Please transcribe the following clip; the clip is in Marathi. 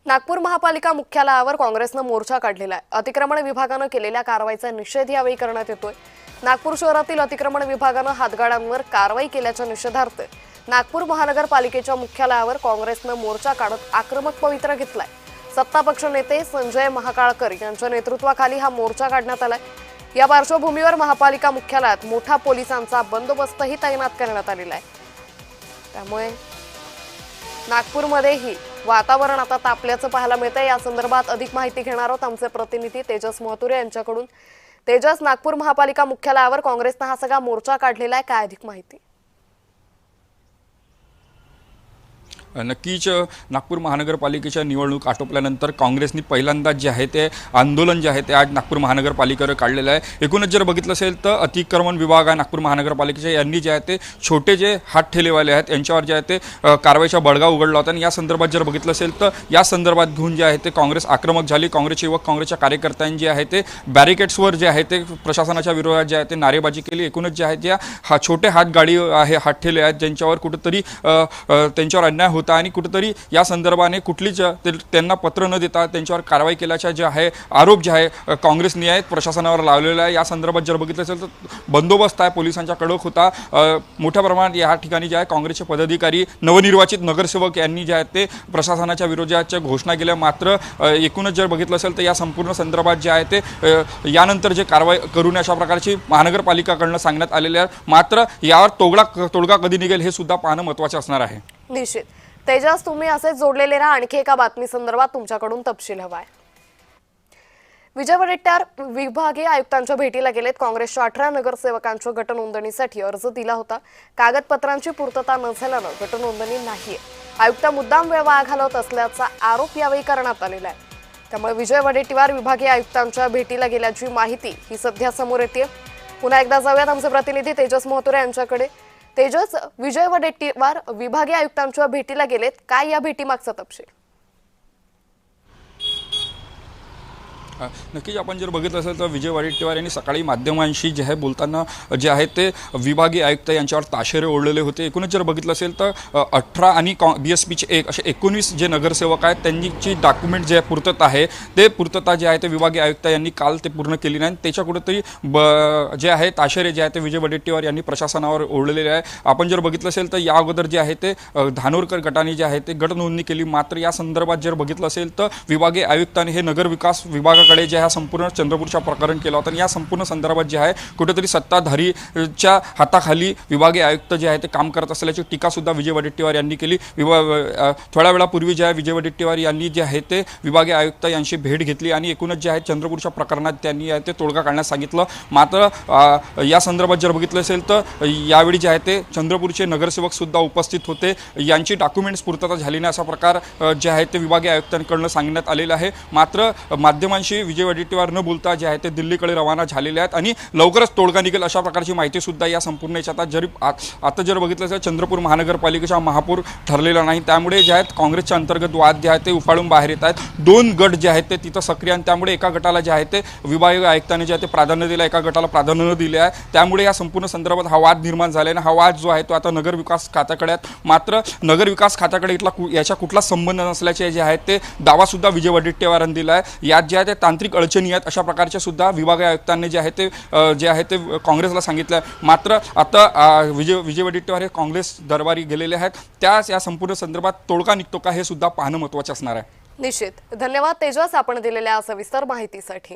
नागपूर महापालिका मुख्यालयावर काँग्रेसनं मोर्चा काढलेला आहे। अतिक्रमण विभागानं केलेल्या कारवाईचा निषेध यावेळी करण्यात येतोय। नागपूर शहरातील अतिक्रमण विभागानं हातगाड्यांवर कारवाई केल्याच्या निषेधार्थ नागपूर महानगरपालिकेच्या मुख्यालयावर काँग्रेसनं मोर्चा काढत आक्रमक पवित्रा घेतलाय। सत्तापक्ष नेते संजय महाकाळकर यांच्या नेतृत्वाखाली हा मोर्चा काढण्यात आलाय। या पार्श्वभूमीवर महापालिका मुख्यालयात मोठा पोलिसांचा बंदोबस्तही तैनात करण्यात आलेला आहे। त्यामुळे नागपूरमध्येही वातावरण आता तापल्याचं पाहायला मिळतंय। या संदर्भात अधिक माहिती घेणार आहोत आमचे प्रतिनिधी तेजस मोहतुरे यांच्याकडून। तेजस, नागपूर महापालिका मुख्यालयावर काँग्रेसनं हा सगळा मोर्चा काढलेला आहे, काय अधिक माहिती? नक्कीच नागपूर महानगरपालिकेच्या निवडणूक आटोपल्यानंतर काँग्रेसने पहिल्यांदा जे आहे ते आंदोलन जे आहे ते आज नागपूर महानगरपालिकेवर काढलेलं आहे। एकूणच जर बघितलं असेल तर अतिक्रमण विभाग आहे नागपूर महानगरपालिकेच्या यांनी जे आहे ते छोटे जे हात ठेलेवाले आहेत यांच्यावर जे आहे ते कारवाईचा बडगा उघडला होता। आणि या संदर्भात जर बघितलं असेल तर या संदर्भात घेऊन जे आहे ते काँग्रेस आक्रमक झाली। काँग्रेसचे व काँग्रेसच्या कार्यकर्त्यांनी जे आहे ते बॅरिकेड्सवर जे आहे ते प्रशासनाच्या विरोधात जे आहे ते नारेबाजी केली। एकूणच जे आहे ज्या छोटे हात गाडी आहे हात ठेले आहेत ज्यांच्यावर कुठेतरी त्यांच्यावर अन्याय होता आणि कुठेतरी या संदर्भाने कुठलीच त्यांना पत्र न देता त्यांच्यावर कारवाई केल्याचा जे आहे आरोप जे आहे काँग्रेसने आहे प्रशासनावर लावलेला आहे। या संदर्भात जर बघितलं असेल तर बंदोबस्त आहे पोलिसांच्या कडक होता। मोठ्या प्रमाणात या ठिकाणी जे आहे काँग्रेसचे पदाधिकारी नवनिर्वाचित नगरसेवक यांनी जे आहे ते प्रशासनाच्या विरोधाच्या घोषणा केल्या। मात्र एकूणच जर बघितलं असेल तर या संपूर्ण संदर्भात जे आहे ते यानंतर जे कारवाई करू नये अशा प्रकारची महानगरपालिकाकडून सांगण्यात आलेले आहे। मात्र यावर तोडगा कधी निघेल हे सुद्धा पाहणं महत्त्वाचं असणार आहे। निश्चित तेजस, तुम्ही असेच जोडलेले राहा। आणखी एका बातमी संदर्भात तुमच्याकडून तपशील हवाय। विजय वडेट्टीवार विभागीय आयुक्तांच्या भेटीला गेलेत। काँग्रेसच्या 18 नगरसेवकांच्या गटनोंदणीसाठी अर्ज दिला होता। कागदपत्रांची पूर्तता न झाल्यानं गटनोंदणी नाहीये। आयुक्त मुद्दाम वेळ वाया घालवत असल्याचा आरोप यावेळी करण्यात आलेला आहे। त्यामुळे विजय वडेट्टीवार विभागीय आयुक्तांच्या भेटीला गेल्याची माहिती ही सध्या समोर येते। पुन्हा एकदा जाऊयात आमचे प्रतिनिधी तेजस मोहतुरे यांच्याकडे। तेजस, विजय वडेट्टीवार विभागीय आयुक्तांच्या भेटीला गेलेत, काय या भेटीमागचा तपशील? नक्कीच आपण जर बघितलं असेल तर विजय वडेट्टीवार यांनी सकाळी माध्यमांशी जे आहे बोलताना जे आहे ते विभागीय आयुक्त यांच्यावर ताशेरे ओढलेले होते। एकूणच जर बघितलं असेल तर 18 आणि BSPचे असे 19 जे नगरसेवक आहेत त्यांची डॉक्युमेंट जे पूर्तता आहे ते पूर्तता जे आहे ते विभागीय आयुक्त यांनी काल ते पूर्ण केली नाही। त्याच्या कुठेतरी जे आहे ताशेरे जे आहे ते विजय वडेट्टीवार यांनी प्रशासनावर ओढलेले आहे। आपण जर बघितलं असेल तर या अगोदर जे आहे ते धानोरकर गटाने जे आहे ते गट नोंदणी केली। मात्र या संदर्भात जर बघितलं असेल तर विभागीय आयुक्तांनी हे नगर विकास विभाग कडे जे आहे संपूर्ण चंद्रपूरच्या प्रकरण केलं होतं। या संपूर्ण संदर्भात जे आहे कुठेतरी सत्ताधारीच्या हाताखाली विभागीय आयुक्त जे आहे ते काम करत असल्याची टीका सुद्धा विजय वडेट्टीवार यांनी केली। थोड्या वेळापूर्वी जे आहे विजय वडेट्टीवार यांनी जे आहे ते विभागीय आयुक्त यांची भेट घेतली आणि एकूणच जे आहे चंद्रपूरच्या प्रकरणात त्यांनी ते तोडगा काढण्यास सांगितलं। मात्र या संदर्भात जर बघितलं असेल तर यावेळी जे आहे ते चंद्रपूरचे नगरसेवक सुद्धा उपस्थित होते। यांची डॉक्युमेंट्स पूर्तता झाली नाही असा प्रकार जे आहे ते विभागीय आयुक्तांकडून सांगण्यात आलेला आहे। मात्र माध्यमांशी विजय वडेट्टीवार न बोलता जे आहे ते दिल्लीकडे रवाना झालेले आहेत आणि लवकरच तोडगा निघेल अशा प्रकारची माहिती सुद्धा या संपूर्ण याच्यात आता जर बघितलं असेल चंद्रपूर महानगरपालिकेचा महापौर ठरलेला नाही। त्यामुळे जे आहेत काँग्रेसच्या अंतर्गत वाद जे आहेत ते उफाळून बाहेर येत आहेत। 2 गट जे आहेत ते तिथं सक्रिय आणि त्यामुळे एका गटाला जे आहे ते विभागीय आयुक्तांनी जे आहे ते प्राधान्य दिलं, एका गटाला प्राधान्य न दिले आहे। त्यामुळे या संपूर्ण संदर्भात हा वाद निर्माण झाला आहे। हा वाद जो आहे तो आता नगर विकास खात्याकडे आहे। मात्र नगर विकास खात्याकडे याचा कुठला संबंध नसल्याचे जे आहेत ते दावा सुद्धा विजय वडेट्टीवारांनी दिला आहे। यात जे आहे ते तांत्रिक अडचणी आहेत अशा प्रकारचे सुद्धा विभागीय आयुक्तांनी जे आहे ते काँग्रेसला सांगितलं। मात्र आता विजय वडेट्टीवार हे काँग्रेस दरबारी गेलेले आहेत। त्याच या संपूर्ण संदर्भात तोडगा निघतो का हे सुद्धा पाहणं महत्त्वाचं असणार आहे। निश्चित। धन्यवाद तेजस, आपण दिलेल्या सविस्तर माहितीसाठी।